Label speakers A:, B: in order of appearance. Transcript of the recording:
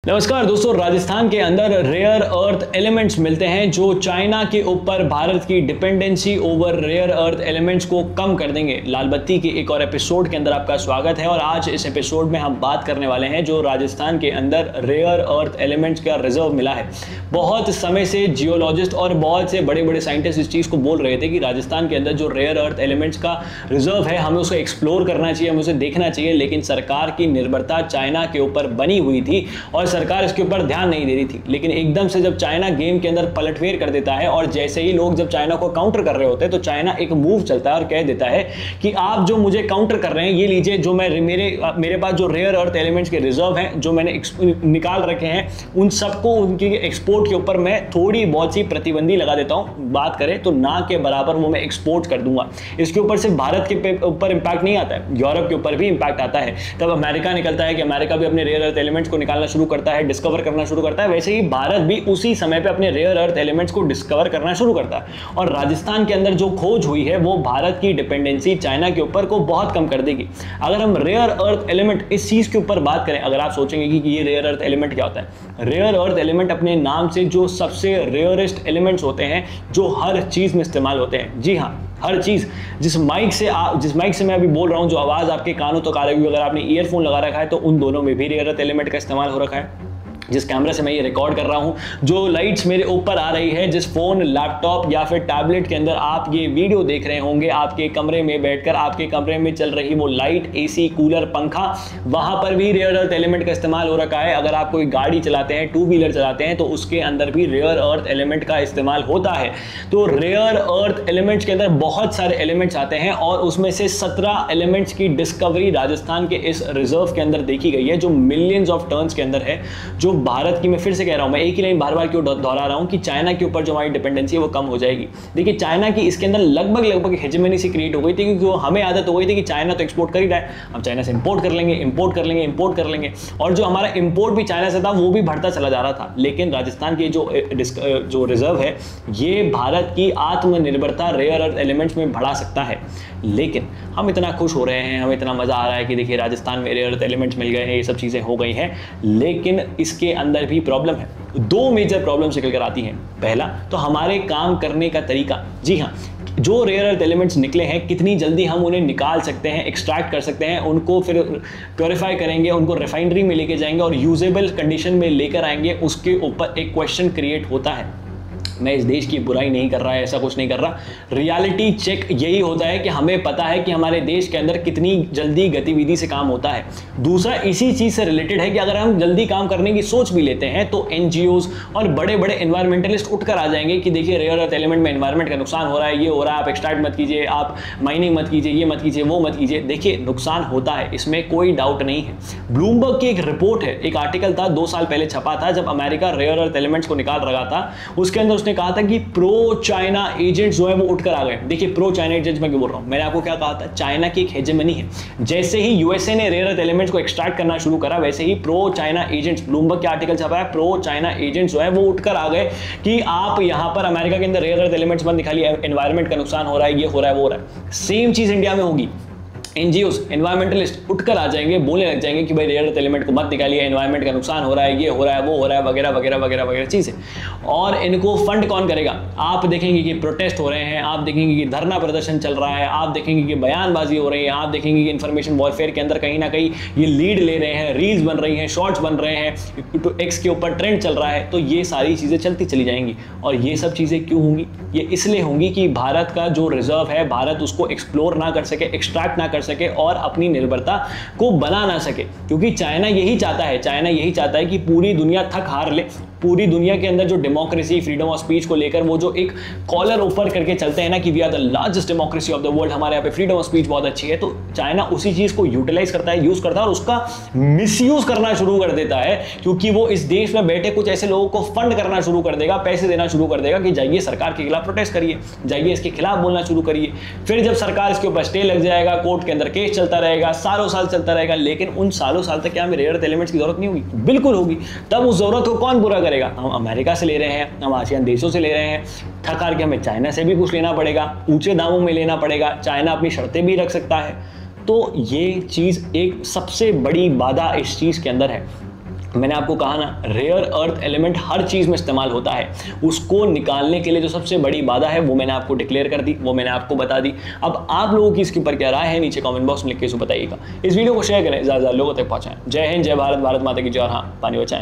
A: नमस्कार दोस्तों, राजस्थान के अंदर रेयर अर्थ एलिमेंट्स मिलते हैं जो चाइना के ऊपर भारत की dependency over rare earth elements को कम कर देंगे। लाल बत्ती के एक और एपिसोड के अंदर आपका स्वागत है और आज इस एपिसोड में हम बात करने वाले हैं जो राजस्थान के अंदर रेयर अर्थ एलिमेंट्स का रिजर्व मिला है। बहुत समय से जियोलॉजिस्ट और बहुत से बड़े बड़े साइंटिस्ट इस चीज़ को बोल रहे थे कि राजस्थान के अंदर जो रेयर अर्थ एलिमेंट्स का रिजर्व है हमें उसको एक्सप्लोर करना चाहिए, हमें उसे देखना चाहिए, लेकिन सरकार की निर्भरता चाइना के ऊपर बनी हुई थी और सरकार इसके ऊपर ध्यान नहीं दे रही थी। लेकिन एकदम से जब चाइना गेम के अंदर पलटफेर कर देता है और जैसे ही लोग जब चाइना को काउंटर कर रहे होते हैं तो चाइना एक मूव चलता है और कह देता है कि आप जो मुझे काउंटर कर रहे हैं ये लीजिए, जो मैं मेरे पास जो रेयर अर्थ एलिमेंट्स के रिजर्व हैं जो मैंने निकाल रखे हैं उन सबको उनके एक्सपोर्ट के ऊपर मैं थोड़ी बहुत सी प्रतिबंधी लगा देता हूं। बात करें तो ना के बराबर वो मैं एक्सपोर्ट कर दूंगा। इसके ऊपर सिर्फ भारत के ऊपर इंपैक्ट नहीं आता है, यूरोप के ऊपर भी इंपैक्ट आता है। तब अमेरिका निकलता है कि अमेरिका भी अपने रेयर अर्थ एलिमेंट्स को निकालना शुरू करता है, डिस्कवर करना शुरू करता है। वैसे ही भारत भी उसी समय पे अपने रेयर अर्थ एलिमेंट्स को डिस्कवर करना शुरू करता है और राजस्थान के अंदर जो खोज हुई है वो भारत की डिपेंडेंसी चाइना के ऊपर को बहुत कम कर देगी। अगर हम रेयर अर्थ एलिमेंट इस चीज के ऊपर बात करें, अगर आप सोचेंगे कि ये रेयर अर्थ एलिमेंट क्या होता है, रेयर अर्थ एलिमेंट अपने नाम से जो सबसे रेयरेस्ट एलिमेंट्स होते हैं जो हर चीज में इस्तेमाल होते हैं। जी हाँ, हर चीज। जिस माइक से मैं अभी बोल रहा हूं, जो आवाज आपके कानों तक आ रही है, अगर आपने ईयरफोन लगा रखा है तो उन दोनों में भी रेयर अर्थ एलिमेंट का इस्तेमाल हो रखा है। जिस कैमरा से मैं ये रिकॉर्ड कर रहा हूं, जो लाइट्स मेरे ऊपर आ रही है, जिस फोन, लैपटॉप या फिर टैबलेट के अंदर आप ये वीडियो देख रहे होंगे, आपके कमरे में बैठकर आपके कमरे में चल रही वो लाइट, एसी, कूलर, पंखा, वहां पर भी रेयर अर्थ एलिमेंट का इस्तेमाल हो रखा है। अगर आप कोई गाड़ी चलाते हैं, टू व्हीलर चलाते हैं तो उसके अंदर भी रेयर अर्थ एलिमेंट का इस्तेमाल होता है। तो रेयर अर्थ एलिमेंट्स के अंदर बहुत सारे एलिमेंट्स आते हैं और उसमें से 17 एलिमेंट्स की डिस्कवरी राजस्थान के इस रिजर्व के अंदर देखी गई है जो मिलियंस ऑफ टर्न्स के अंदर है। जो भारत की, मैं फिर से कह रहा हूं, मैं एक ही लाइन बार बार क्यों दोहरा रहा हूं कि चाइना के ऊपर जो हमारी डिपेंडेंसी है वो कम हो जाएगी। देखिए, चाइना की इसके अंदर लगभग हेजेमनी सी क्रिएट हो गई थी क्योंकि हमें आदत हो गई थी कि चाइना तो एक्सपोर्ट कर ही रहा है, हम चाइना से इंपोर्ट कर लेंगे और जो हमारा इंपोर्ट भी चाइना से था वो भी बढ़ता चला जा रहा था। लेकिन राजस्थान की जो रिजर्व है ये भारत की आत्मनिर्भरता रेयर अर्थ एलिमेंट्स में बढ़ा सकता है। लेकिन हम इतना खुश हो रहे हैं, हमें इतना मजा आ रहा है कि देखिए राजस्थान में रेयर अर्थ एलिमेंट्स मिल गए हैं, ये सब चीजें हो गई हैं, लेकिन इसके अंदर भी प्रॉब्लम है। दो मेजर प्रॉब्लम निकल कर आती हैं। पहला तो हमारे काम करने का तरीका। जी हाँ, जो रेयर अर्थ एलिमेंट्स निकले हैं कितनी जल्दी हम उन्हें निकाल सकते हैं, एक्सट्रैक्ट कर सकते हैं, उनको फिर प्योरीफाई करेंगे, उनको रिफाइनरी में लेके जाएंगे और यूजेबल कंडीशन में लेकर आएंगे, उसके ऊपर एक क्वेश्चन क्रिएट होता है। मैं इस देश की बुराई नहीं कर रहा है, ऐसा कुछ नहीं कर रहा। रियलिटी चेक यही होता है कि हमें पता है कि हमारे देश के अंदर कितनी जल्दी गतिविधि से काम होता है। दूसरा इसी चीज से रिलेटेड है कि अगर हम जल्दी काम करने की सोच भी लेते हैं तो एनजीओज और बड़े बड़े एनवायरमेंटलिस्ट उठकर आ जाएंगे कि देखिए रेयर अर्थ एलिमेंट में एनवायरमेंट का नुकसान हो रहा है, ये हो रहा है, आप एक्सट्रैक्ट मत कीजिए, आप माइनिंग मत कीजिए, ये मत कीजिए, वो मत कीजिए। देखिए, नुकसान होता है, इसमें कोई डाउट नहीं है। ब्लूमबर्ग की एक रिपोर्ट है, एक आर्टिकल था 2 साल पहले छपा था जब अमेरिका रेयर अर्थ एलिमेंट्स को निकाल रहा था। उसके अंदर उसने कहा था कि प्रो चाइना एजेंट्स जो है वो उठकर आ गए। देखिए, प्रो चाइना एजेंट्स मैं क्यों बोल रहा हूं, मैंने आपको क्या कहा था, चाइना की एक हेजेमनी है। जैसे ही यूएसए ने रेयर अर्थ एलिमेंट्स को एक्सट्रैक्ट करना शुरू करा वैसे ही प्रो चाइना एजेंट्स, ब्लूमबर्ग के आर्टिकल छपा है, प्रो चाइना एजेंट्स जो है वो उठकर आ गए कि आप यहां पर अमेरिका के अंदर रेयर अर्थ एलिमेंट्स मत निकालिए, एनवायरमेंट का नुकसान हो रहा है, ये हो रहा है, वो हो रहा है। सेम चीज इंडिया में होगी। एनजीओस, एनवायरमेंटलिस्ट उठकर आ जाएंगे, बोलने लग जाएंगे कि भाई रेयर अर्थ एलिमेंट को मत निकालिए, एनवायरमेंट का नुकसान हो रहा है, ये हो रहा है, वो हो रहा है, वगैरह वगैरह वगैरह वगैरह चीजें। और इनको फंड कौन करेगा? आप देखेंगे कि प्रोटेस्ट हो रहे हैं, आप देखेंगे कि धरना प्रदर्शन चल रहा है, आप देखेंगे कि बयानबाजी हो रही है, आप देखेंगे कि इंफॉर्मेशन वॉरफेयर के अंदर कहीं ना कहीं ये लीड ले रहे हैं, रील्स बन रही हैं, शॉर्ट्स बन रहे हैं, तो एक्स के ऊपर ट्रेंड चल रहा है। तो ये सारी चीजें चलती चली जाएंगी। और ये सब चीजें क्यों होंगी? ये इसलिए होंगी कि भारत का जो रिजर्व है भारत उसको एक्सप्लोर ना कर सके, एक्सट्रैक्ट ना कर सके और अपनी निर्भरता को बना ना सके। क्योंकि चाइना यही चाहता है कि पूरी दुनिया थक हार ले, पूरी दुनिया के अंदर जो डेमोक्रेसी, फ्रीडम ऑफ स्पीच को लेकर वो जो एक कॉलर ऊपर करके चलते हैं ना कि we are the largest democracy of the world, हमारे यहाँ पे फ्रीडम ऑफ स्पीच बहुत अच्छी है, तो चाइना उसी चीज को यूटिलाइज करता है, यूज करता है और उसका मिसयूज करना शुरू कर देता है। क्योंकि वो इस देश में बैठे कुछ ऐसे लोगों को फंड करना शुरू कर देगा, पैसे देना शुरू कर देगा कि जाइए सरकार के खिलाफ प्रोटेस्ट करिए, जाइए इसके खिलाफ बोलना शुरू करिए। फिर जब सरकार इसके ऊपर स्टे लग जाएगा, कोर्ट के अंदर केस चलता रहेगा, सालों साल चलता रहेगा। लेकिन उन सालों साल तक क्या हमें रेयर अर्थ एलिमेंट्स की जरूरत नहीं होगी? बिल्कुल होगी। तब उस जरूरत को कौन पूरा करेगा? हम अमेरिका से ले रहे हैं, हम आसियान देशों से ले रहे हैं, थक हार के हमें चाइना से भी कुछ लेना पड़ेगा, ऊंचे दामों में लेना पड़ेगा, चाइना अपनी शर्तें भी रख सकता है। तो ये चीज एक सबसे बड़ी बाधा इस चीज के अंदर है। मैंने आपको कहा ना, रेयर अर्थ एलिमेंट हर चीज में इस्तेमाल होता है, उसको निकालने के लिए जो सबसे बड़ी बाधा है वो मैंने आपको डिक्लेयर कर दी, वो मैंने आपको बता दी। अब आप लोगों की इसके ऊपर क्या राय है नीचे कमेंट बॉक्स में लिख के बताइएगा। इस वीडियो को शेयर करें, ज्यादा लोगों तक पहुंचाएं। जय हिंद, जय भारत, भारत माता की जय, और हाँ, पानी बचाएं।